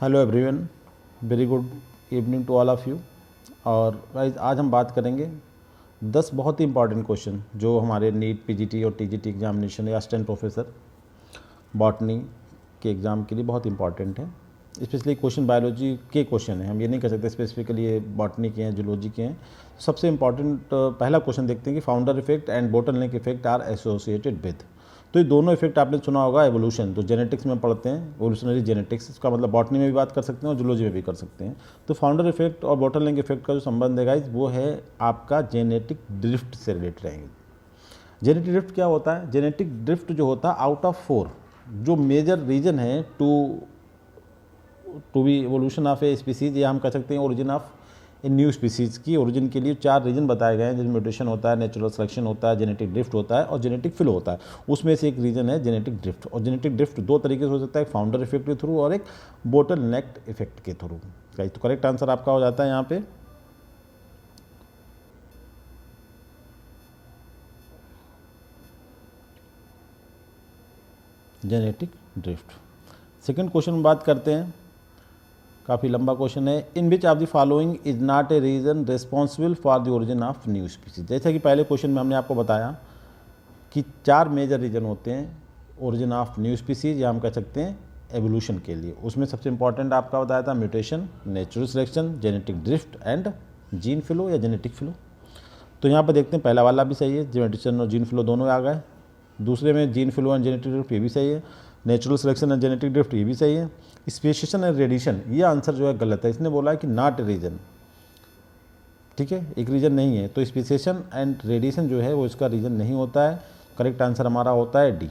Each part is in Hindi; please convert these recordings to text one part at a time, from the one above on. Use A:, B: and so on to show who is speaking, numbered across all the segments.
A: Hello everyone, very good evening to all of you. और गाइस आज हम बात करेंगे 10 बहुत ही इंपॉर्टेंट क्वेश्चन जो हमारे नीट, पीजीटी और टीजीटी एग्जामिनेशन या असिस्टेंट प्रोफेसर बॉटनी के एग्ज़ाम के लिए बहुत इंपॉर्टेंट है। स्पेशली क्वेश्चन बायोलॉजी के क्वेश्चन हैं, हम ये नहीं कह सकते स्पेसिफिकली ये बॉटनी के हैं, जूलॉजी के हैं। सबसे इंपॉर्टेंट पहला क्वेश्चन देखते हैं कि founder effect and bottleneck effect are associated with. तो ये दोनों इफेक्ट आपने सुना होगा एवोल्यूशन, तो जेनेटिक्स में पढ़ते हैं, एवोल्यूशनरी जेनेटिक्स, इसका मतलब बॉटनी में भी बात कर सकते हैं और जूलॉजी में भी कर सकते हैं। तो फाउंडर इफेक्ट और बोटलनेक इफेक्ट का जो संबंध है गाइस वो है आपका जेनेटिक ड्रिफ्ट से रिलेटेड रहेंगे। जेनेटिक ड्रिफ्ट क्या होता है? जेनेटिक ड्रिफ्ट जो होता है आउट ऑफ 4 जो मेजर रीजन है to be evolution of a species, या हम कह सकते हैं origin of a new species की ओरिजिन के लिए 4 रीजन बताए गए हैं, जिसमें म्यूटेशन होता है, नेचुरल सिलेक्शन होता है, जेनेटिक ड्रिफ्ट होता है और जेनेटिक फ्लो होता है। उसमें से एक रीजन है जेनेटिक ड्रिफ्ट। और जेनेटिक ड्रिफ्ट 2 तरीके से हो सकता है, एक फाउंडर इफेक्ट के थ्रू और एक बोटलनेक इफेक्ट के थ्रू। तो करेक्ट आंसर आपका हो जाता है यहाँ पे जेनेटिक ड्रिफ्ट। सेकंड क्वेश्चन में बात करते हैं, काफ़ी लंबा क्वेश्चन है। In which of the following is not a reason responsible for the origin of new species. जैसा कि पहले क्वेश्चन में हमने आपको बताया कि 4 मेजर रीजन होते हैं ओरिजिन ऑफ न्यू स्पीसीज, या हम कह सकते हैं एवोल्यूशन के लिए। उसमें सबसे इंपॉर्टेंट आपका बताया था mutation, natural selection, genetic drift and gene flow या जेनेटिक फ्लो। तो यहाँ पर देखते हैं पहला वाला भी सही है, म्यूटेशन और जीन फ्लो दोनों आ गए। दूसरे में gene flow and genetic drift ये भी सही है, natural selection and genetic drift ये भी सही है। स्पेसिएशन एंड रेडिएशन ये आंसर जो है गलत है, इसने बोला है कि नॉट रीजन, ठीक है, एक रीजन नहीं है। तो स्पेसिएशन एंड रेडिएशन जो है वो इसका रीजन नहीं होता है। करेक्ट आंसर हमारा होता है डी।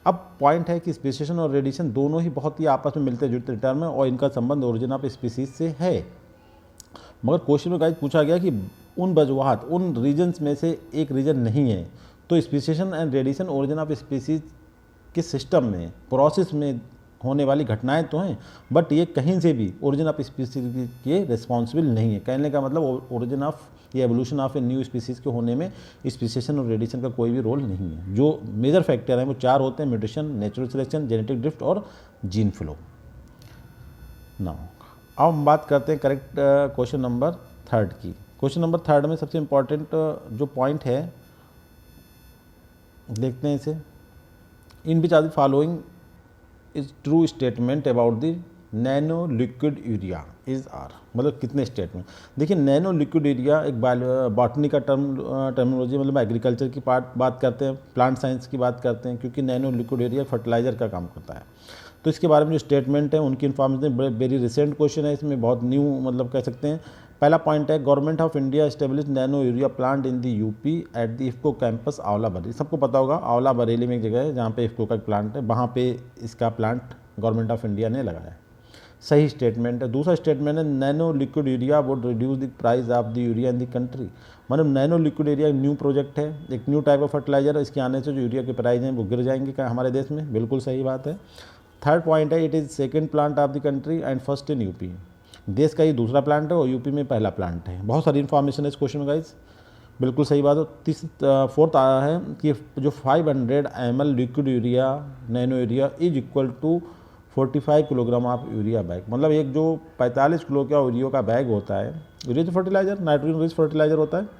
A: अब पॉइंट है कि स्पेसिएशन और रेडिएशन दोनों ही बहुत ही आपस में मिलते जुलते टर्म है और इनका संबंध ओरिजिन ऑफ स्पीसीज से है। मगर क्वेश्चन में गाइस पूछा गया कि उन वजूहात, उन रीजन्स में से एक रीजन नहीं है। तो speciation and radiation origin of species के सिस्टम में, प्रोसेस में होने वाली घटनाएं तो हैं, बट ये कहीं से भी ओरिजिन ऑफ स्पीसीज के रिस्पॉन्सिबल नहीं है। कहने का मतलब ओरिजिन ऑफ या evolution of a new species के होने में स्पेसिएशन और रेडिएशन का कोई भी रोल नहीं है। जो मेजर फैक्टर हैं वो 4 होते हैं, mutation, natural selection, genetic drift और जीन फ्लो। नाउ अब हम बात करते हैं करेक्ट क्वेश्चन नंबर 3 की। क्वेश्चन नंबर 3 में सबसे इंपॉर्टेंट जो पॉइंट है देखते हैं इसे। In which are the following is true statement about the nano liquid urea is are. मतलब कितने स्टेटमेंट। देखिए नैनो लिक्विड यूरिया एक बॉटनी का टर्मिनोलॉजी, मतलब एग्रीकल्चर की बात करते हैं, प्लांट साइंस की बात करते हैं, क्योंकि नैनो लिक्विड यूरिया फर्टिलाइजर का काम करता है। तो इसके बारे में जो स्टेटमेंट है उनकी इन्फॉर्मेशन वेरी रिसेंट क्वेश्चन है, इसमें बहुत न्यू मतलब कह सकते हैं। पहला पॉइंट है government of India establish nano urea plant in the UP at the IFFCO campus Aonla Bareilly. सबको पता होगा आंवला बरेली में एक जगह है जहाँ पे इफ्को का प्लांट है, वहाँ पे इसका प्लांट गवर्नमेंट ऑफ इंडिया ने लगाया है। सही स्टेटमेंट है। दूसरा स्टेटमेंट है nano liquid urea would reduce the price of the urea in the country. मतलब nano liquid urea new project है, एक न्यू टाइप ऑफ फर्टिलाइजर है, इसके आने से जो यूरिया के प्राइस हैं वो गिर जाएंगे हमारे देश में। बिल्कुल सही बात है। थर्ड पॉइंट है it is second plant of the country and first in UP. देश का ये दूसरा प्लांट है और यूपी में पहला प्लांट है। बहुत सारी इन्फॉर्मेशन है इस क्वेश्चन में गाइस, बिल्कुल सही बात हो। फोर्थ आया है कि जो 500 ml liquid urea nano urea is equal to 45 kilogram of urea bag. मतलब एक जो 45 किलो का यूरिया का बैग होता है, यूरिया जो फर्टिलाइजर नाइट्रोजन रिच फर्टिलाइजर होता है,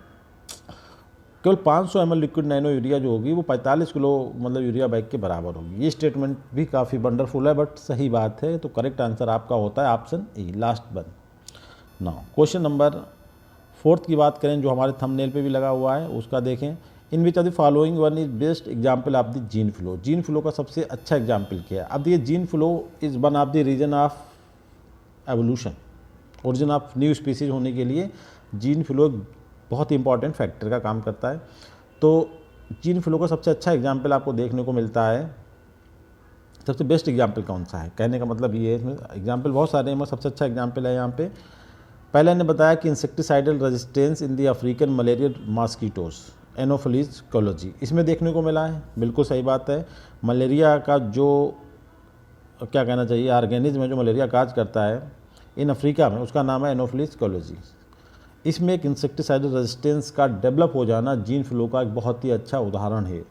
A: केवल 500 ml लिक्विड नैनो यूरिया जो होगी वो 45 किलो मतलब यूरिया बैग के बराबर होगी। ये स्टेटमेंट भी काफ़ी वंडरफुल है बट सही बात है। तो करेक्ट आंसर आपका होता है option A, last one. Now question number 4 की बात करें जो हमारे थंबनेल पे भी लगा हुआ है, उसका देखें। In which of the following one is best example of the gene flow. Gene flow का सबसे अच्छा एग्जाम्पल क्या है? अब ये gene flow is one of the reason of evolution. Origin of new species होने के लिए जीन फ्लो बहुत ही इंपॉर्टेंट फैक्टर का काम करता है। तो जीन फ्लो का सबसे अच्छा एग्जाम्पल आपको देखने को मिलता है। सबसे बेस्ट एग्जाम्पल कौन सा है? कहने का मतलब ये है, एग्जाम्पल बहुत सारे हैं मगर सबसे अच्छा एग्जाम्पल है यहाँ पे। पहले ने बताया कि insecticidal resistance in the African malaria mosquitoes Anopheles coluzzii, इसमें देखने को मिला है। बिल्कुल सही बात है। मलेरिया का जो क्या कहना चाहिए ऑर्गेनिज्म है जो मलेरिया काज करता है इन अफ्रीका में, उसका नाम है एनोफिलीज कोलॉजी। इसमें एक इंसेक्टिसाइडल रेजिस्टेंस का डेवलप हो जाना जीन फ्लो का एक बहुत ही अच्छा उदाहरण है।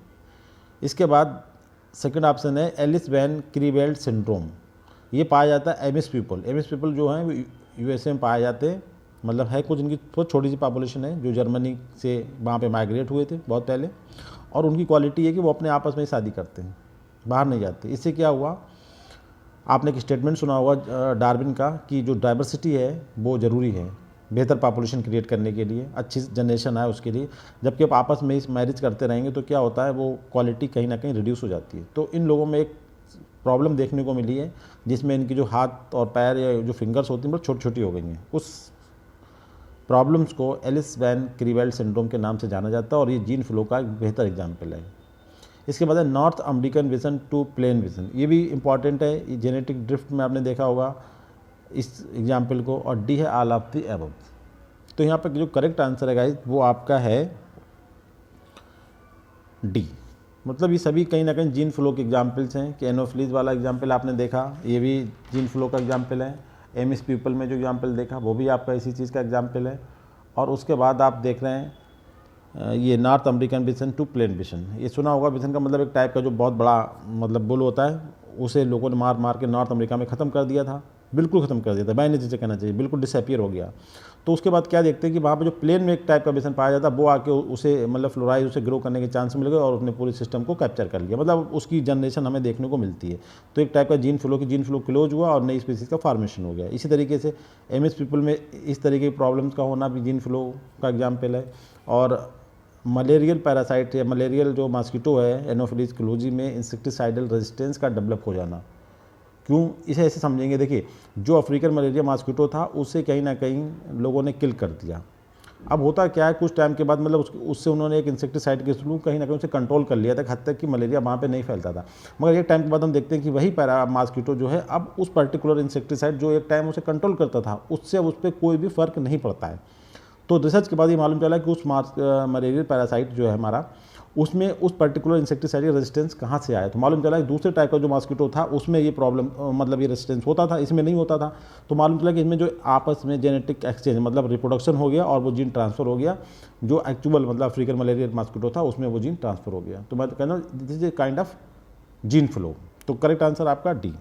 A: इसके बाद सेकंड ऑप्शन है एलिस वैन क्रीवेल्ड सिंड्रोम। ये पाया जाता है एमिस पीपल। एमिस पीपल जो हैं यूएसए में पाए जाते हैं, मतलब है कुछ इनकी बहुत छोटी सी पॉपुलेशन है जो जर्मनी से वहाँ पे माइग्रेट हुए थे बहुत पहले, और उनकी क्वालिटी है कि वो अपने आपस में ही शादी करते हैं, बाहर नहीं जाते। इससे क्या हुआ, आपने एक स्टेटमेंट सुना होगा डार्विन का कि जो डाइवर्सिटी है वो ज़रूरी है बेहतर पॉपुलेशन क्रिएट करने के लिए, अच्छी जनरेशन आए उसके लिए। जबकि आप आपस में इस मैरिज करते रहेंगे तो क्या होता है, वो क्वालिटी कहीं ना कहीं रिड्यूस हो जाती है। तो इन लोगों में एक प्रॉब्लम देखने को मिली है जिसमें इनकी जो हाथ और पैर या जो फिंगर्स होती हैं वो छोटी छोटी हो गई हैं। उस प्रॉब्लम्स को एलिस वैन क्रीवेल्ड सिंड्रोम के नाम से जाना जाता है और ये जीन फ्लो का एक बेहतर एग्जाम्पल है। इसके बाद है North American vision to plain vision, ये भी इंपॉर्टेंट है, ये जेनेटिक ड्रिफ्ट में आपने देखा होगा इस एग्जाम्पल को। और डी है ऑल ऑफ द अबव। तो यहाँ पर जो करेक्ट आंसर है गाइस वो आपका है डी। मतलब ये सभी कहीं ना कहीं जीन फ्लो के एग्जाम्पल्स हैं कि एनोफिलीज वाला एग्जाम्पल आपने देखा, ये भी जीन फ्लो का एग्जाम्पल है। एमिस पीपल में जो एग्जाम्पल देखा वो भी आपका इसी चीज़ का एग्जाम्पल है। और उसके बाद आप देख रहे हैं ये north American Bisan to plane बिसन। ये सुना होगा, बिसन का मतलब एक टाइप का जो बहुत बड़ा मतलब बुल होता है, उसे लोगों ने मार मार के नॉर्थ अमेरिका में ख़त्म कर दिया था, बिल्कुल ख़त्म कर दिया था, बाइनरी चीज़ें कहना चाहिए, बिल्कुल डिसअपियर हो गया। तो उसके बाद क्या देखते हैं कि वहाँ पे जो प्लेन में एक टाइप का बिसन पाया जाता है वो आके उसे मतलब फ्लोराइज उसे ग्रो करने के चांस मिल गए और उसने पूरे सिस्टम को कैप्चर कर लिया, मतलब उसकी जनरेशन हमें देखने को मिलती है। तो एक टाइप का जीन फ्लो क्लोज हुआ और नई स्पीसीज का फॉर्मेशन हो गया। इसी तरीके से एमएस पीपल में इस तरीके की प्रॉब्लम्स का होना भी जीन फ्लो का एग्जाम्पल है। और मलेरियल पैरासाइट या मलेरियल जो मॉस्किटो है एनोफिलीज क्लोजी में इंसेक्टिसाइडल रेजिस्टेंस का डेवलप हो जाना। क्यों, इसे ऐसे समझेंगे, देखिए जो अफ्रीकन मलेरिया मॉस्किटो था उसे कहीं ना कहीं लोगों ने किल कर दिया। अब होता क्या है, कुछ टाइम के बाद मतलब उससे उन्होंने एक इंसेक्टिसाइड के थ्रू कहीं ना कहीं उसे कंट्रोल कर लिया था, हद तक कि मलेरिया वहाँ पे नहीं फैलता था। मगर एक टाइम के बाद हम देखते हैं कि वही पैरा मॉस्किटो जो है अब उस पर्टिकुलर इंसेक्टिसाइड जो एक टाइम उसे कंट्रोल करता था उससे अब उस पर कोई भी फ़र्क नहीं पड़ता है। तो रिसर्च के बाद ये मालूम चला कि उस मलेरियल पैरासाइट जो है हमारा, उसमें उस पर्टिकुलर इंसेक्टिसाइड का रेजिस्टेंस कहाँ से आया। तो मालूम चला कि दूसरे टाइप का जो मॉस्किटो था उसमें ये प्रॉब्लम मतलब ये रेजिस्टेंस होता था, इसमें नहीं होता था। तो मालूम चला कि इसमें जो आपस में जेनेटिक एक्सचेंज मतलब रिप्रोडक्शन हो गया और वो जीन ट्रांसफ़र हो गया, जो एक्चुअल मतलब अफ्रीकन मलेरियल मॉस्किटो था उसमें वो जीन ट्रांसफ़र हो गया। तो मैं कहना this is a kind of gene flow. तो करेक्ट आंसर आपका डी।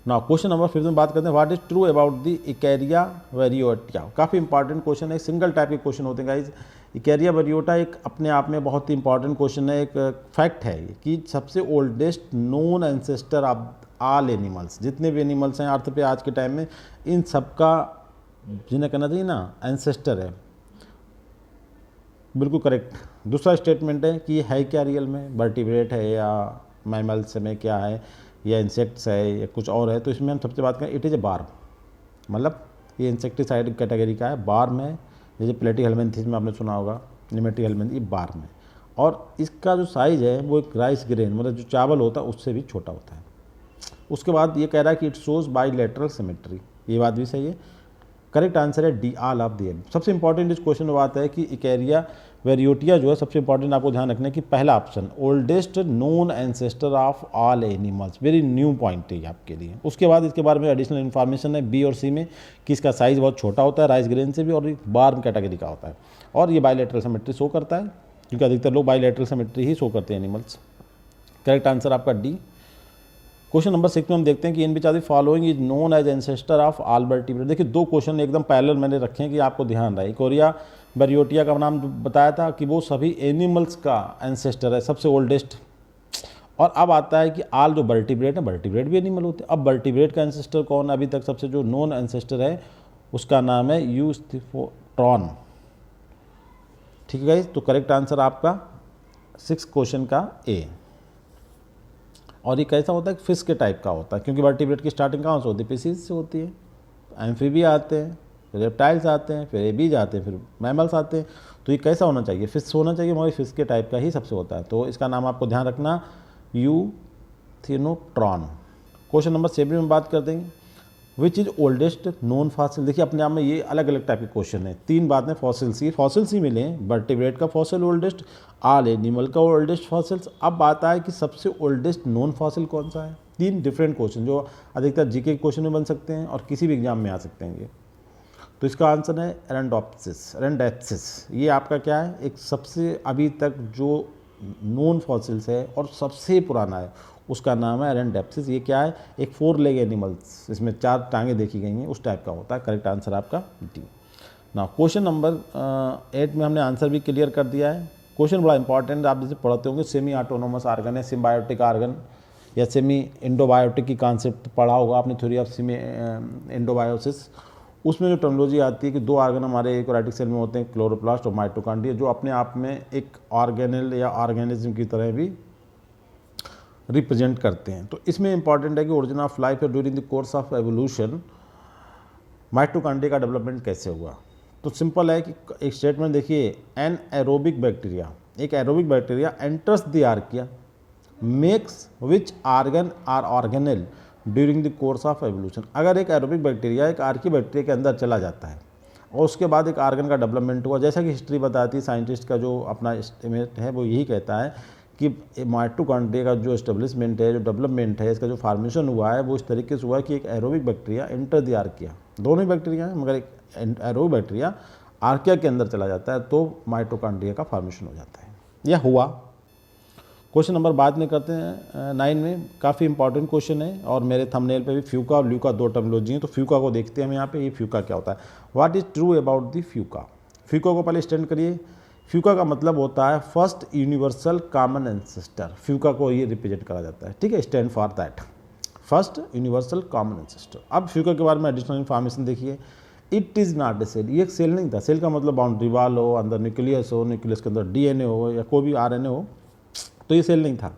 A: ना क्वेश्चन नंबर 5 में बात करते हैं what is true about the Eukarya variota. काफ़ी इंपॉर्टेंट क्वेश्चन है, सिंगल टाइप के क्वेश्चन होते हैं गाइज। इकैरिया वेरियोटा एक अपने आप में बहुत ही इंपॉर्टेंट क्वेश्चन है, एक फैक्ट है कि सबसे oldest known ancestor of all animals, जितने भी एनिमल्स हैं अर्थ पे आज के टाइम में, इन सबका जिन्हें कहना चाहिए ना एंसेस्टर है। बिल्कुल करेक्ट। दूसरा स्टेटमेंट है कि है क्या रियल में, वर्टिब्रेट है या मैमल्स में क्या है या इंसेक्ट्स है या कुछ और है। तो इसमें हम सबसे बात करें, इट इज़ ए बार्म, मतलब ये इंसेक्टिसाइड कैटेगरी का है, बार्म है। जैसे प्लेटीहेल्मिन्थेस में आपने सुना होगा, निमेटीहेल्मिन्थेस, ये बार्म है। और इसका जो साइज़ है वो एक राइस ग्रेन मतलब जो चावल होता है उससे भी छोटा होता है। उसके बाद ये कह रहा है कि इट शोज़ बाईलेटरल सिमेट्री, ये बात भी सही है। करेक्ट आंसर है D all of the above. सबसे इंपॉर्टेंट इस क्वेश्चन में बात है कि इकैरिया वेरियोटिया जो है, सबसे इंपॉर्टेंट आपको ध्यान रखना है कि पहला option oldest known ancestor of all animals, very new point है आपके लिए। उसके बाद इसके बारे में एडिशनल इन्फॉर्मेशन है बी और सी में कि इसका साइज़ बहुत छोटा होता है राइस ग्रेन से भी और बार्म कैटेगरी का होता है और ये बाईलेटरल सिमेट्री शो करता है, क्योंकि अधिकतर लोग बाईलेटरल सिमेट्री ही शो करते हैं एनिमल्स। करेक्ट आंसर आपका डी। क्वेश्चन नंबर 6 में हम देखते हैं कि in which are the following is known as ancestor of all vertebrate. देखिए दो क्वेश्चन एकदम पैरेलल मैंने रखे हैं कि आपको ध्यान रहे। इकैरिया वेरियोटिया का नाम बताया था कि वो सभी एनिमल्स का एंसेस्टर है, सबसे ओल्डेस्ट। और अब आता है कि आल जो वर्टिब्रेट है, वर्टिब्रेट भी एनिमल होते हैं। अब वर्टिब्रेट का एंसेस्टर कौन है, अभी तक सबसे जो नोन एंसेस्टर है उसका नाम है यूस्टिफोट्रॉन। ठीक है गाइस, तो करेक्ट आंसर आपका 6 क्वेश्चन का ए। और ये कैसा होता है, फिश के टाइप का होता है, क्योंकि वर्टिब्रेट की स्टार्टिंग कहाँ से होती है, स्पीसीज से होती है। एम्फीबिया आते हैं, फिर रेप्टाइल्स आते हैं, फिर एबीज आते हैं, फिर मैमल्स आते हैं। तो ये कैसा होना चाहिए, फिश होना चाहिए, मगर फिश के टाइप का ही सबसे होता है। तो इसका नाम आपको ध्यान रखना यूथिनोट्रॉन। क्वेश्चन नंबर 7 में बात करते हैं which is oldest known fossil. देखिए अपने आप में ये अलग अलग टाइप के क्वेश्चन है। 3 बात है, फॉसिल्स ही मिले हैं, वर्टिब्रेट का फॉसिल ओल्डेस्ट, ऑल एनिमल का ओल्डेस्ट फॉसिल्स। अब आता है कि सबसे ओल्डेस्ट नोन फॉसिल कौन सा है। 3 डिफरेंट क्वेश्चन जो अधिकतर जीके के क्वेश्चन में बन सकते हैं और किसी भी एग्जाम में आ सकते हैं ये। तो इसका आंसर है एरेंडेप्सिस। ये आपका क्या है, एक सबसे अभी तक जो नोन फॉसिल्स है और सबसे पुराना है, उसका नाम है एरेंडेप्सिस। ये क्या है, एक 4 लेग एनिमल्स, इसमें 4 टांगें देखी गई हैं, उस टाइप का होता है। करेक्ट आंसर आपका डी। ना क्वेश्चन नंबर 8 में हमने आंसर भी क्लियर कर दिया है। क्वेश्चन बड़ा इंपॉर्टेंट, आप जैसे पढ़ते होंगे सेमी ऑटोनोमस ऑर्गन है, सिम्बायोटिक ऑर्गन या सेमी एंडोबायोटिक की कॉन्सेप्ट पढ़ा होगा आपने, थ्योरी ऑफ सेमी एंडोबायोसिस। उसमें जो टर्मिनोलॉजी आती है कि 2 ऑर्गन हमारे यूकैरियोटिक सेल में होते हैं, क्लोरोप्लास्ट और माइटोकॉन्ड्रिया, जो अपने आप में एक ऑर्गेनेल या ऑर्गेनिज्म की तरह भी रिप्रेजेंट करते हैं। तो इसमें इंपॉर्टेंट है कि ओरिजिन ऑफ लाइफ है during the course of evolution mitochondria का डेवलपमेंट कैसे हुआ। तो सिंपल है कि एक स्टेटमेंट देखिए, एन एरोबिक बैक्टीरिया, एक aerobic bacteria enters the archaea makes which organ are organelle during the course of evolution. अगर एक एरोबिक बैक्टीरिया एक आर्की बैक्टीरिया के अंदर चला जाता है और उसके बाद एक आर्गन का डेवलपमेंट हुआ, जैसा कि हिस्ट्री बताती है, साइंटिस्ट का जो अपना एस्टिमेट है वो यही कहता है कि माइटोकॉन्ड्रिया का जो एस्टेब्लिशमेंट है, जो डेवलपमेंट है, इसका जो फार्मेशन हुआ है वो इस तरीके से हुआ है कि एक aerobic bacteria enter the archaea, दोनों ही बैक्टीरिया हैं मगर एक एरोबिक बैक्टीरिया आर्किया के अंदर चला जाता है तो माइटोकॉन्ड्रिया का फार्मेशन हो जाता है। यह हुआ। क्वेश्चन नंबर बाद में करते हैं 9 में, काफ़ी इंपॉर्टेंट क्वेश्चन है और मेरे थंबनेल पे भी फ्यूका और ल्यूका 2 टर्मिनोलॉजी हैं। तो फ्यूका को देखते हैं हम यहाँ पे, ये फ्यूका क्या होता है। What is true about the FUCA. FUCA को पहले स्टैंड करिए। फ्यूका का मतलब होता है first universal common ancestor. FUCA को ये रिप्रेजेंट करा जाता है, ठीक है, stand for that, first universal common ancestor. अब फ्यूका के बारे में एडिशनल इन्फॉर्मेशन देखिए। It is not a cell, ये एक सेल नहीं था। सेल का मतलब बाउंड्री वाल हो, अंदर न्यूक्लियस हो, न्यूक्लियस के अंदर डीएनए हो या कोई भी आरएनए हो, तो ये सेल नहीं था।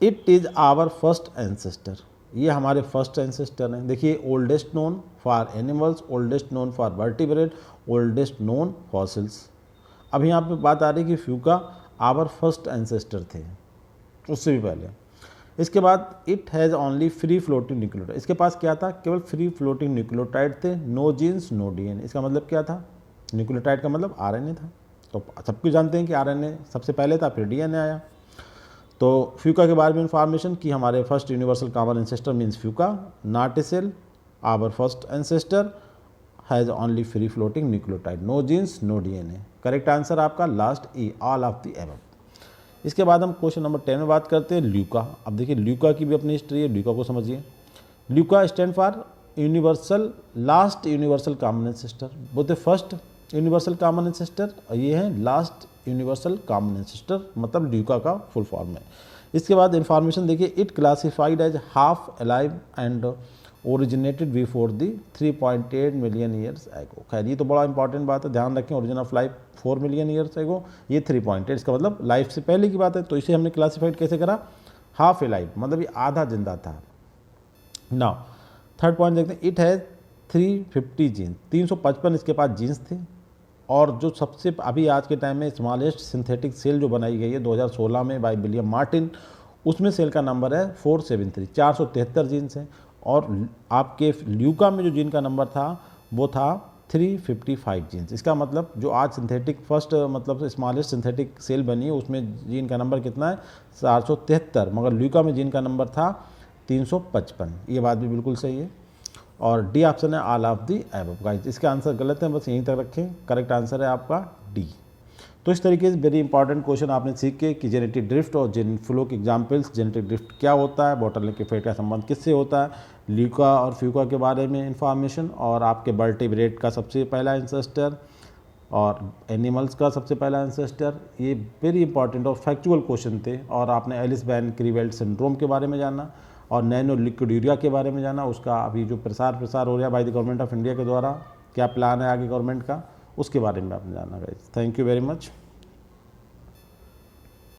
A: It is our first ancestor, ये हमारे फर्स्ट एंसेस्टर हैं। देखिए, oldest known for animals, oldest known for vertebrate, oldest known fossils. अब यहाँ पे बात आ रही है कि फ्यूका आवर फर्स्ट एंसेस्टर थे, उससे भी पहले। इसके बाद it has only free floating nucleotide, इसके पास क्या था, केवल फ्री फ्लोटिंग न्यूक्लियोटाइड थे, नो जीन्स नो डीएनए। इसका मतलब क्या था, न्यूक्लियोटाइड का मतलब आरएनए था। तो सबको जानते हैं कि आरएनए सबसे पहले था, फिर डीएनए आया। तो फ्यूका के बारे में इंफॉर्मेशन कि हमारे first universal common ancestor means FUCA, not a cell, our first ancestor has only free floating nucleotide, no genes no DNA. Correct answer आपका last E, all of the above. इसके बाद हम क्वेश्चन नंबर 10 में बात करते हैं ल्यूका। अब देखिए, ल्यूका की भी अपनी हिस्ट्री है, ल्यूका को समझिए। LUCA stand for universal, last universal common ancestor, बोलते फर्स्ट यूनिवर्सल कॉमन एंसेस्टर, ये है लास्ट यूनिवर्सल कॉमन एंसेस्टर, मतलब ल्यूका का फुल फॉर्म है। इसके बाद इंफॉर्मेशन देखिए, it classified as half alive and originated before the 3.8 million years ago. खैर ये तो बड़ा इंपॉर्टेंट बात है, ध्यान रखें, origin of life 4 million years एगो, ये 3.8, इसका मतलब लाइफ से पहले की बात है। तो इसे हमने क्लासिफाइड कैसे करा, हाफ अलाइव, मतलब ये आधा जिंदा था। नाउ थर्ड पॉइंट देखते हैं, इट हैज़ 350 जीन्स, 355 इसके पास जीन्स थे। और जो सबसे अभी आज के टाइम में स्मॉलेस्ट सिंथेटिक सेल जो बनाई गई है 2016 में बाय विलियम मार्टिन, उसमें सेल का नंबर है 473, 473 जीन्स हैं। और आपके ल्यूका में जो जीन का नंबर था वो था 355 जीन्स। इसका मतलब जो आज सिंथेटिक फर्स्ट मतलब स्मॉलेस्ट सिंथेटिक सेल बनी है उसमें जीन का नंबर कितना है, 473, मगर ल्यूका में जीन का नंबर था 355। ये बात भी बिल्कुल सही है। और डी ऑप्शन है all of the above. Guys इसका आंसर गलत है, बस यहीं तक रखें। करेक्ट आंसर है आपका डी। तो इस तरीके से वेरी इंपॉर्टेंट क्वेश्चन आपने सीखे कि जेनेटिक ड्रिफ्ट और जेन फ्लो के एग्जाम्पल्स, जेनेटिक ड्रिफ्ट क्या होता है, बोटलनेक इफेक्ट का संबंध किससे होता है, ल्यूका और फ्यूका के बारे में इंफॉर्मेशन, और आपके वर्टिब्रेट का सबसे पहला एंसेस्टर और एनिमल्स का सबसे पहला एंसेस्टर। ये वेरी इंपॉर्टेंट और फैक्चुअल क्वेश्चन थे। और आपने एलिस वैन क्रीवेल्ट सिंड्रोम के बारे में जाना और नैनो लिक्विड यूरिया के बारे में जाना। उसका अभी जो प्रसार हो रहा है by the government of India के द्वारा, क्या प्लान है आगे गवर्नमेंट का, उसके बारे में आपने जाना। Guys thank you very much.